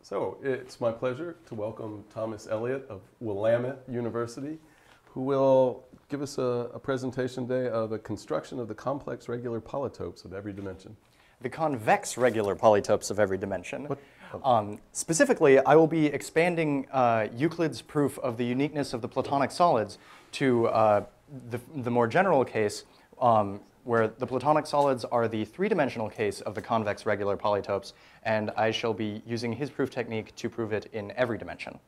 So it's my pleasure to welcome Thomas Eliot of Willamette University, who will give us a presentation today of a construction of the complex regular polytopes of every dimension. The convex regular polytopes of every dimension. Specifically, I will be expanding Euclid's proof of the uniqueness of the Platonic solids to the more general case where the Platonic solids are the three-dimensional case of the convex regular polytopes, and I shall be using his proof technique to prove it in every dimension.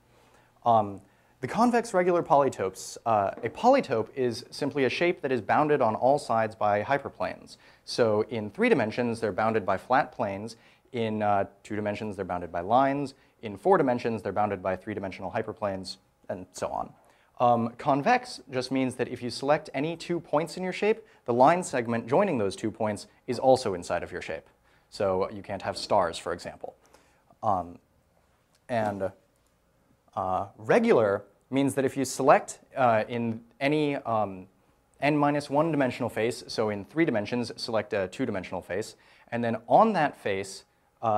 The convex regular polytopes, a polytope is simply a shape that is bounded on all sides by hyperplanes. So in 3 dimensions, they're bounded by flat planes. In 2 dimensions, they're bounded by lines. In 4 dimensions, they're bounded by 3-dimensional hyperplanes, and so on. Convex just means that if you select any 2 points in your shape, the line segment joining those 2 points is also inside of your shape. So you can't have stars, for example. Regular means that if you select in any n-1 dimensional face, so in 3 dimensions, select a 2-dimensional face, and then on that face,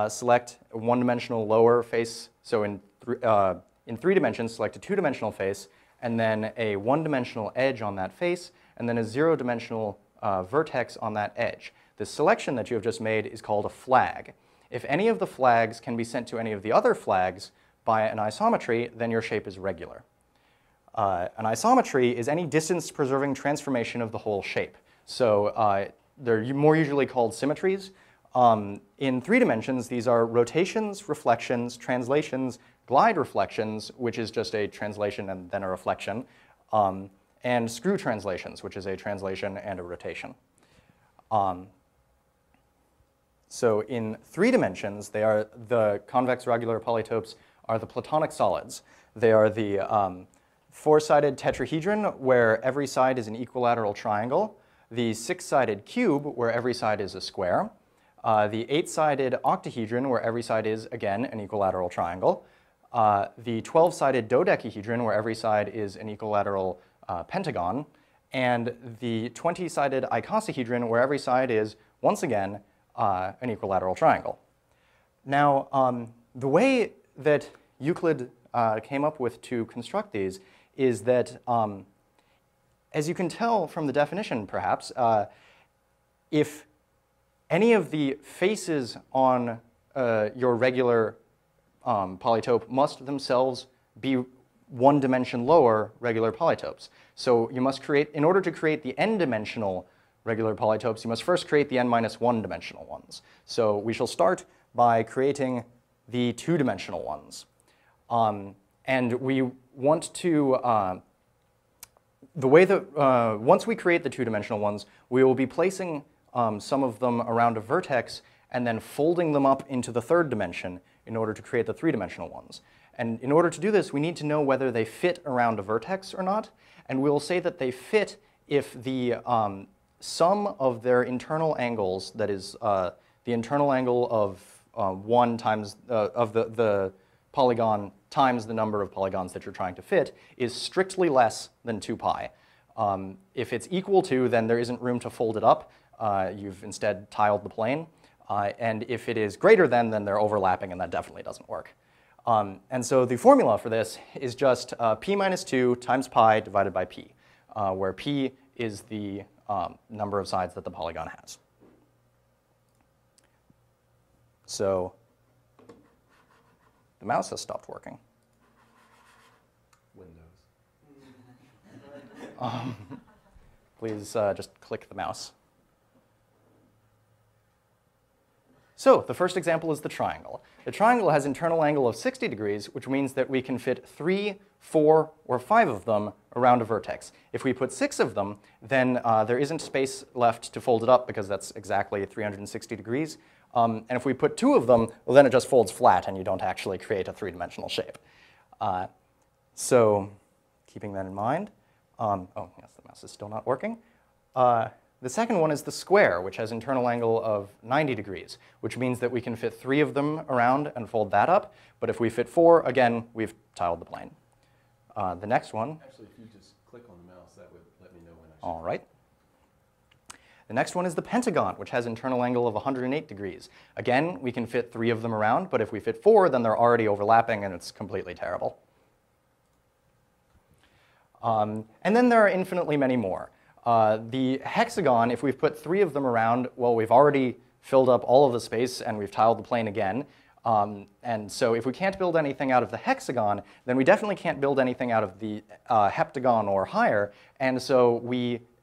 select a 1-dimensional lower face, so in 3 dimensions, select a 2-dimensional face, and then a 1-dimensional edge on that face, and then a 0-dimensional vertex on that edge. The selection that you have just made is called a flag. If any of the flags can be sent to any of the other flags by an isometry, then your shape is regular. An isometry is any distance-preserving transformation of the whole shape. So they're more usually called symmetries. In 3 dimensions, these are rotations, reflections, translations, glide reflections, which is just a translation and then a reflection, and screw translations, which is a translation and a rotation. So in 3 dimensions, the convex regular polytopes are the Platonic solids. They are the 4-sided tetrahedron, where every side is an equilateral triangle, the 6-sided cube, where every side is a square, the 8-sided octahedron, where every side is, again, an equilateral triangle, the 12-sided dodecahedron, where every side is an equilateral pentagon, and the 20-sided icosahedron, where every side is, once again, an equilateral triangle. Now, the way that Euclid came up with to construct these is that, as you can tell from the definition, perhaps, if any of the faces on your regular polytope must themselves be 1 dimension lower regular polytopes. So you must create, in order to create the n-dimensional regular polytopes, you must first create the n-1 dimensional ones. So we shall start by creating the 2-dimensional ones. And we want to, the way that, once we create the 2-dimensional ones, we will be placing some of them around a vertex and then folding them up into the 3rd dimension in order to create the 3-dimensional ones. And in order to do this, we need to know whether they fit around a vertex or not. And we'll say that they fit if the sum of their internal angles, that is, the internal angle of 1 times of the polygon times the number of polygons that you're trying to fit, is strictly less than 2 pi. If it's equal to, then there isn't room to fold it up. You've instead tiled the plane. And if it is greater than, then they're overlapping, and that definitely doesn't work. And so the formula for this is just p minus 2 times pi divided by p, where p is the number of sides that the polygon has. So the mouse has stopped working. Windows. Please just click the mouse. So the first example is the triangle. The triangle has internal angle of 60 degrees, which means that we can fit 3, 4, or 5 of them around a vertex. If we put 6 of them, then there isn't space left to fold it up because that's exactly 360 degrees. And if we put 2 of them, well, then it just folds flat and you don't actually create a 3-dimensional shape. So keeping that in mind, oh, yes, the mouse is still not working. The second one is the square, which has internal angle of 90 degrees, which means that we can fit 3 of them around and fold that up. But if we fit 4, again, we've tiled the plane. The next one. Actually, if you just click on the mouse, that would let me know when I should. All right. The next one is the Pentagon, which has internal angle of 108 degrees. Again, we can fit 3 of them around, but if we fit 4, then they're already overlapping, and it's completely terrible. And then there are infinitely many more. The hexagon, if we've put 3 of them around, well, we've already filled up all of the space, and we've tiled the plane again. And so if we can't build anything out of the hexagon, then we definitely can't build anything out of the heptagon or higher. And so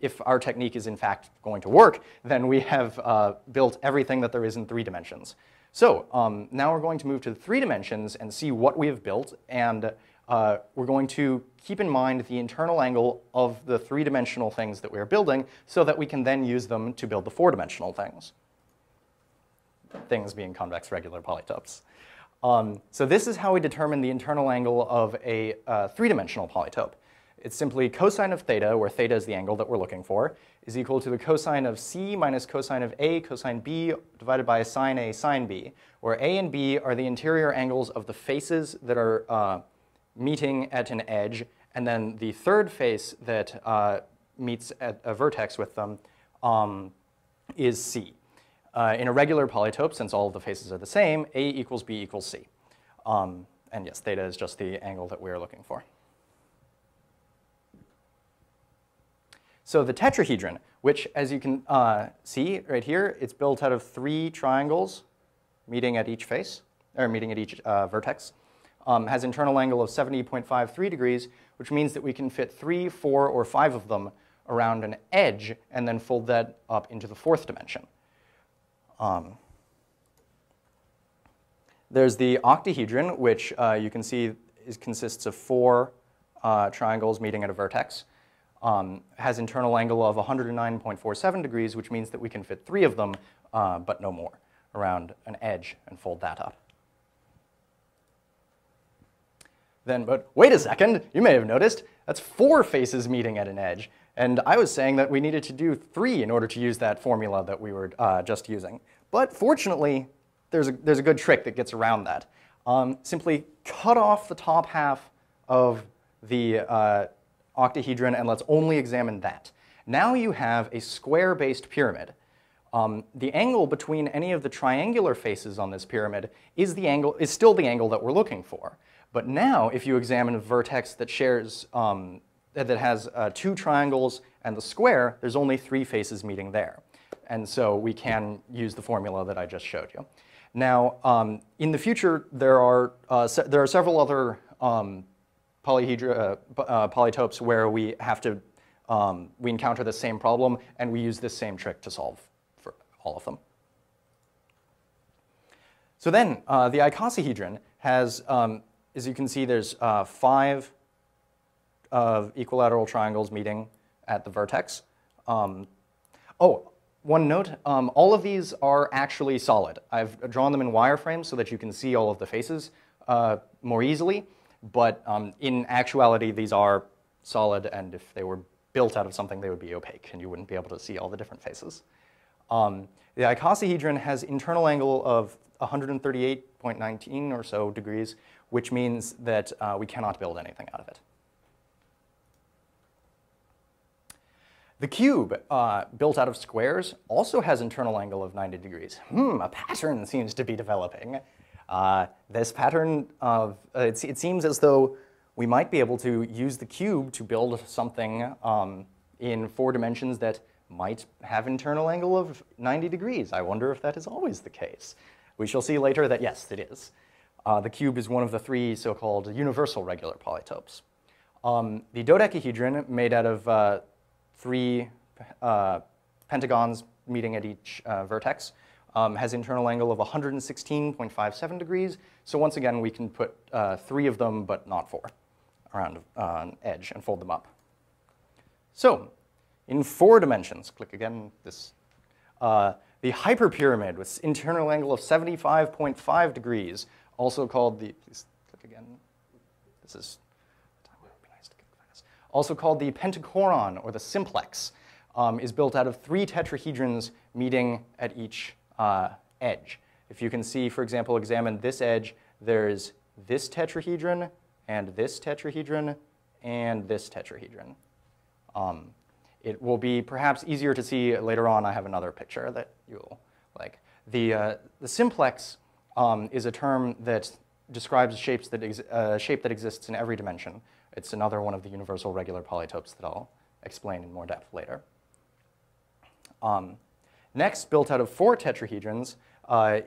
if our technique is in fact going to work, then we have built everything that there is in 3 dimensions. So now we're going to move to the 3 dimensions and see what we have built. And we're going to keep in mind the internal angle of the 3-dimensional things that we're building so that we can then use them to build the 4-dimensional things. Things being convex regular polytopes. So this is how we determine the internal angle of a 3-dimensional polytope. It's simply cosine of theta, where theta is the angle that we're looking for, is equal to the cosine of c minus cosine of a cosine b divided by sine a sine b, where a and b are the interior angles of the faces that are meeting at an edge, and then the third face that meets at a vertex with them is c. In a regular polytope, since all of the faces are the same, a equals b equals c. And yes, theta is just the angle that we're looking for. So the tetrahedron, which as you can see right here, it's built out of 3 triangles meeting at each face, or meeting at each vertex, has internal angle of 70.53 degrees, which means that we can fit 3, 4, or 5 of them around an edge and then fold that up into the 4th dimension. There's the octahedron, which you can see consists of 4 triangles meeting at a vertex. Has internal angle of 109.47 degrees, which means that we can fit 3 of them, but no more, around an edge and fold that up. Then, but wait a second, you may have noticed, that's 4 faces meeting at an edge. And I was saying that we needed to do 3 in order to use that formula that we were just using. But fortunately, there's a good trick that gets around that. Simply cut off the top half of the octahedron and let's only examine that. Now you have a square-based pyramid. The angle between any of the triangular faces on this pyramid is still the angle that we're looking for. But now, if you examine a vertex that shares that has 2 triangles and the square, there's only 3 faces meeting there. And so we can use the formula that I just showed you. Now, in the future, there are several other polytopes where we encounter the same problem, and we use this same trick to solve for all of them. So then, the icosahedron has, as you can see, there's 5 equilateral triangles meeting at the vertex. One note, all of these are actually solid. I've drawn them in wireframes so that you can see all of the faces more easily, but in actuality, these are solid, and if they were built out of something, they would be opaque, and you wouldn't be able to see all the different faces. The icosahedron has internal angle of 138.19 or so degrees, which means that we cannot build anything out of it. The cube, built out of squares, also has internal angle of 90 degrees. A pattern seems to be developing. This pattern it seems as though we might be able to use the cube to build something in 4 dimensions that might have internal angle of 90 degrees. I wonder if that is always the case. We shall see later that yes, it is. The cube is one of the 3 so-called universal regular polytopes. The dodecahedron, made out of 3 pentagons meeting at each vertex, has internal angle of 116.57 degrees. So once again, we can put 3 of them, but not 4, around an edge and fold them up. So in 4 dimensions, click again, this, the hyperpyramid with internal angle of 75.5 degrees, also called the, please click again, this is, also called the Pentagon or the Simplex, is built out of 3 tetrahedrons meeting at each edge. If you can see, for example, examine this edge, there's this tetrahedron, and this tetrahedron, and this tetrahedron. It will be perhaps easier to see later on. I have another picture that you'll like. The simplex is a term that describes shape that exists in every dimension. It's another one of the universal regular polytopes that I'll explain in more depth later. Next, built out of 4 tetrahedrons,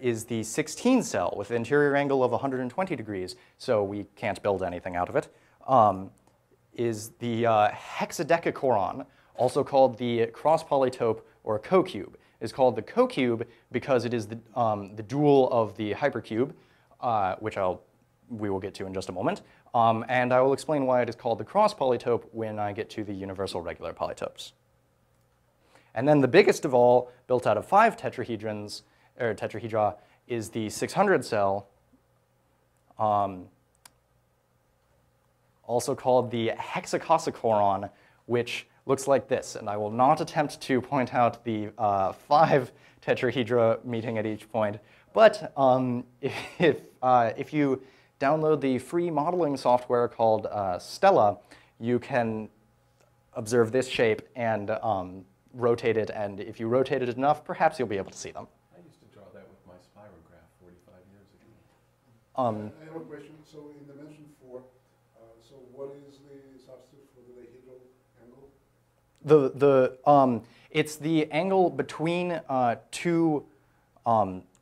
is the 16 cell with an interior angle of 120 degrees, so we can't build anything out of it, is the hexadecachoron, also called the cross polytope or cocube. It's called the cocube because it is the dual of the hypercube, which we will get to in just a moment. And I will explain why it is called the cross polytope when I get to the universal regular polytopes. And then the biggest of all, built out of 5 tetrahedrons, or tetrahedra, is the 600 cell, also called the hexacosahedron, which looks like this. And I will not attempt to point out the 5 tetrahedra meeting at each point, but if you download the free modeling software called Stella, you can observe this shape and rotate it, and if you rotate it enough, perhaps you'll be able to see them. I used to draw that with my spirograph 45 years ago. I have a question. So in dimension 4, so what is the substitute for the dihedral angle? It's the angle between 2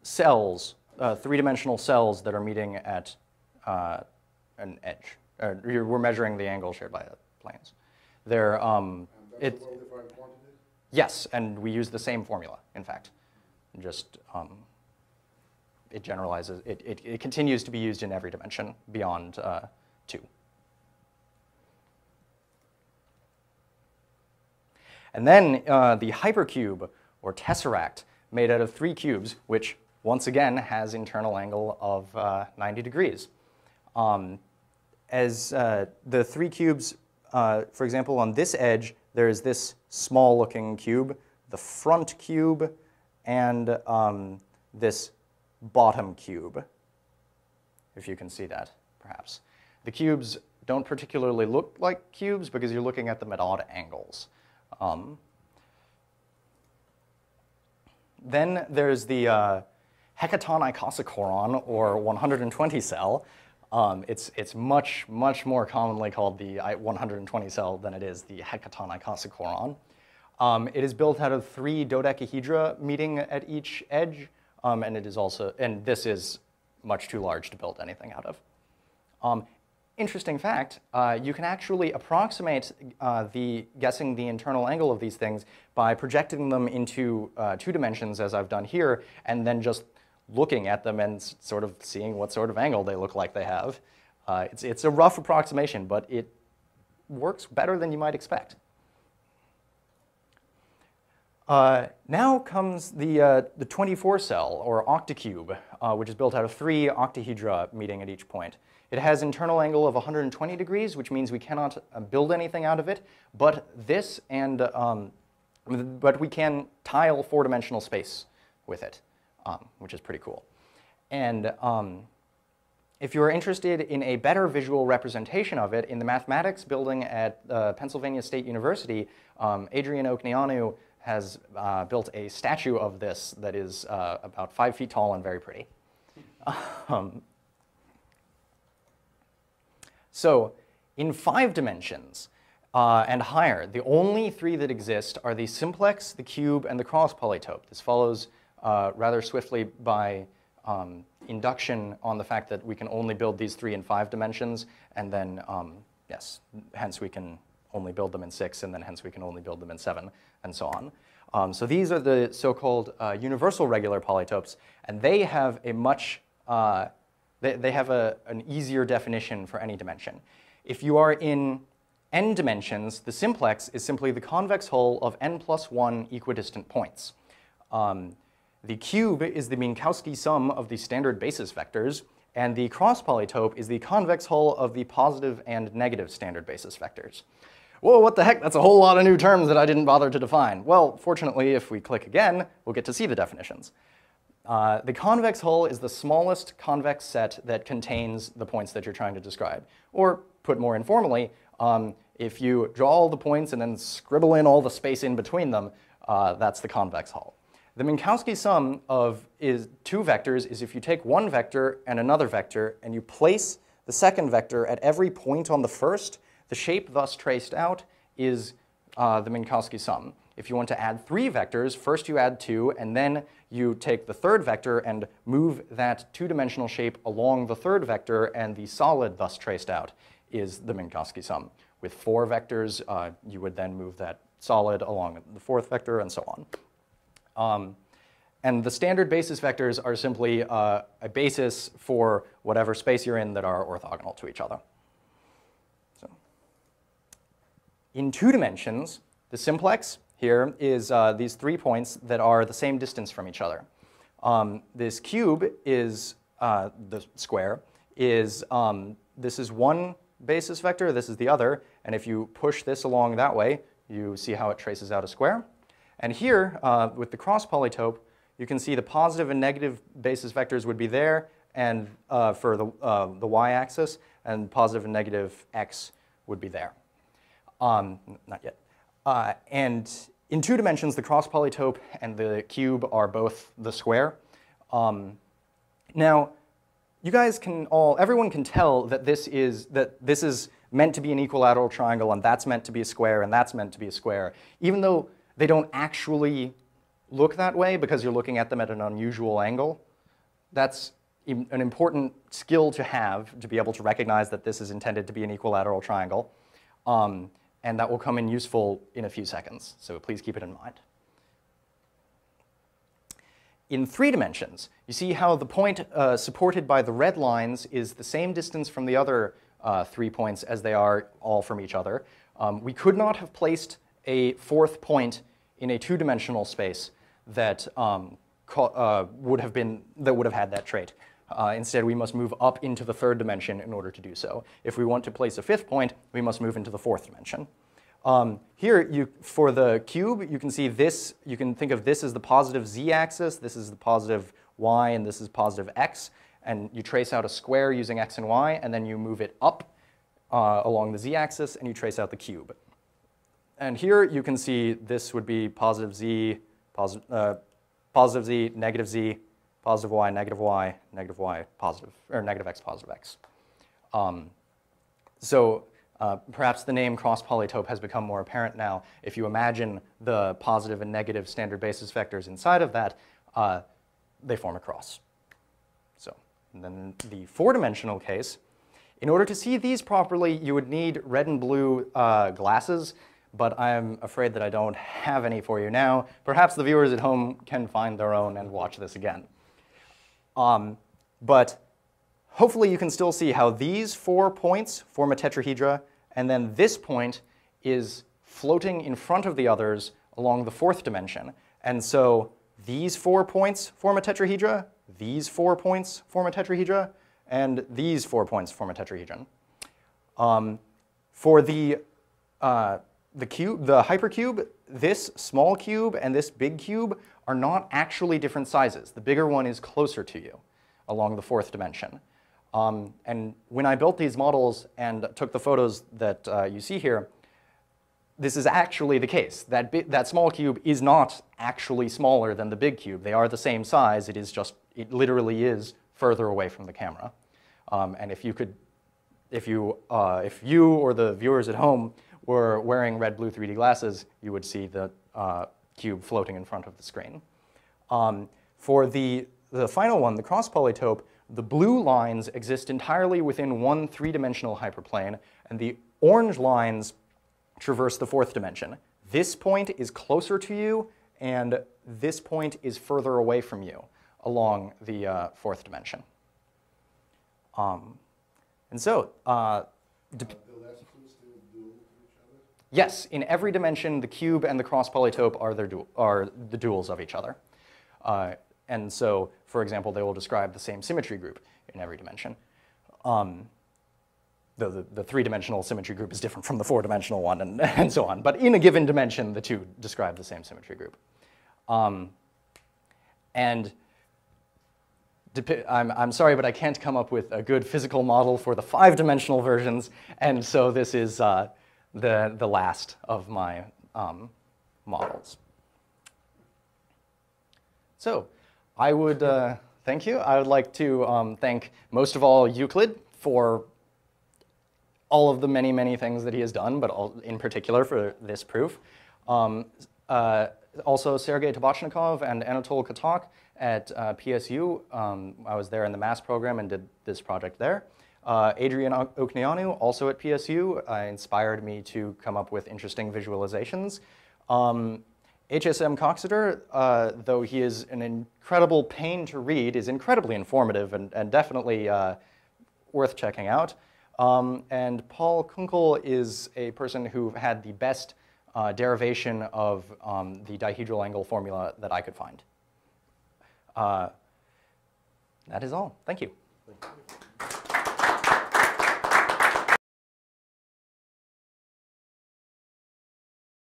cells, 3-dimensional cells that are meeting at an edge. We're measuring the angle shared by the planes. They're And that's a well-defined quantity? Yes, and we use the same formula, in fact. Just it generalizes, it continues to be used in every dimension beyond 2. And then the hypercube, or tesseract, made out of 3 cubes, which once again has internal angle of 90 degrees. As the 3 cubes, for example, on this edge, there is this small-looking cube, the front cube, and this bottom cube, if you can see that, perhaps. The cubes don't particularly look like cubes because you're looking at them at odd angles. Then there's the hecaton Icosahedron, or 120 cell. It's much more commonly called the 120 cell than it is the hecaton Icosahedron. It is built out of 3 dodecahedra meeting at each edge, and this is much too large to build anything out of. Interesting fact, you can actually approximate guessing the internal angle of these things by projecting them into 2 dimensions, as I've done here, and then just looking at them and sort of seeing what sort of angle they look like they have. It's a rough approximation, but it works better than you might expect. Now comes the 24 cell, or octacube, which is built out of 3 octahedra meeting at each point. It has internal angle of 120 degrees, which means we cannot build anything out of it, but we can tile 4-dimensional space with it, which is pretty cool. And if you're interested in a better visual representation of it, in the mathematics building at Pennsylvania State University, Adrian Okneanu has built a statue of this that is about 5 feet tall and very pretty. So in 5 dimensions and higher, the only 3 that exist are the simplex, the cube, and the cross polytope. This follows rather swiftly by induction on the fact that we can only build these 3 in 5 dimensions, and then, yes, hence we can only build them in 6, and then hence we can only build them in 7, and so on. So these are the so-called universal regular polytopes, and they have a much they have an easier definition for any dimension. If you are in n dimensions, the simplex is simply the convex hull of n+1 equidistant points. The cube is the Minkowski sum of the standard basis vectors, and the cross polytope is the convex hull of the positive and negative standard basis vectors. Whoa, what the heck? That's a whole lot of new terms that I didn't bother to define. Well, fortunately, if we click again, we'll get to see the definitions. The convex hull is the smallest convex set that contains the points that you're trying to describe. Or, put more informally, If you draw all the points and then scribble in all the space in between them, that's the convex hull. The Minkowski sum of two vectors is if you take one vector and another vector and you place the second vector at every point on the first, the shape thus traced out is the Minkowski sum. If you want to add three vectors, first you add two, and then you take the third vector and move that two-dimensional shape along the third vector, and the solid thus traced out is the Minkowski sum. With four vectors, you would then move that solid along the fourth vector, and so on. And the standard basis vectors are simply a basis for whatever space you're in that are orthogonal to each other. So, in 2 dimensions, the simplex here is these 3 points that are the same distance from each other. This cube is, the square, is, this is one basis vector, this is the other, and if you push this along that way, you see how it traces out a square. And here, with the cross polytope, you can see the positive and negative basis vectors would be there, and for the y-axis, and positive and negative x would be there. Not yet. And in 2 dimensions, the cross polytope and the cube are both the square. Now, you guys can everyone can tell that this is meant to be an equilateral triangle, and that's meant to be a square, and that's meant to be a square, even though they don't actually look that way because you're looking at them at an unusual angle. That's an important skill to have, to be able to recognize that this is intended to be an equilateral triangle. And that will come in useful in a few seconds, so please keep it in mind. In 3 dimensions, you see how the point supported by the red lines is the same distance from the other 3 points as they are all from each other. We could not have placed a 4th point in a 2-dimensional space that would have had that trait. Instead, we must move up into the 3rd dimension in order to do so. If we want to place a 5th point, we must move into the 4th dimension. Here, for the cube, you can see this. You can think of this as the positive z-axis. This is the positive y, and this is positive x. And you trace out a square using x and y, and then you move it up along the z-axis, and you trace out the cube. And here, you can see this would be positive z, positive z, positive y, negative y, positive, or negative x, positive x. Perhaps the name cross polytope has become more apparent now. If you imagine the positive and negative standard basis vectors inside of that, they form a cross. So, and then in the 4-dimensional case, in order to see these properly, you would need red and blue glasses, but I'm afraid that I don't have any for you now. Perhaps the viewers at home can find their own and watch this again. But hopefully you can still see how these 4 points form a tetrahedra, and then this point is floating in front of the others along the 4th dimension. And so these 4 points form a tetrahedra, these 4 points form a tetrahedra, and these 4 points form a tetrahedron. For the hypercube, this small cube and this big cube are not actually different sizes. The bigger one is closer to you along the 4th dimension. And when I built these models and took the photos that you see here, this is actually the case. That small cube is not actually smaller than the big cube. They are the same size. It literally is further away from the camera. And if you or the viewers at home were wearing red-blue 3D glasses, you would see the cube floating in front of the screen. For the final one, the cross polytope, the blue lines exist entirely within one 3-dimensional hyperplane, and the orange lines traverse the 4th dimension. This point is closer to you, and this point is further away from you along the 4th dimension. Yes, in every dimension, the cube and the cross polytope are the duals of each other. And so, for example, they will describe the same symmetry group in every dimension. The 3-dimensional symmetry group is different from the 4-dimensional one, and so on. But in a given dimension, the two describe the same symmetry group. I'm sorry, but I can't come up with a good physical model for the 5-dimensional versions, and so this is the last of my models. So I would thank you. I would like to thank most of all Euclid for all of the many, many things that he has done, but in particular for this proof. Also Sergei Tabachnikov and Anatol Katok at PSU. I was there in the mass program and did this project there. Adrian Okneanu, also at PSU, inspired me to come up with interesting visualizations. HSM Coxeter, though he is an incredible pain to read, is incredibly informative and definitely worth checking out. And Paul Kunkel is a person who had the best derivation of the dihedral angle formula that I could find. That is all. Thank you. Thank you.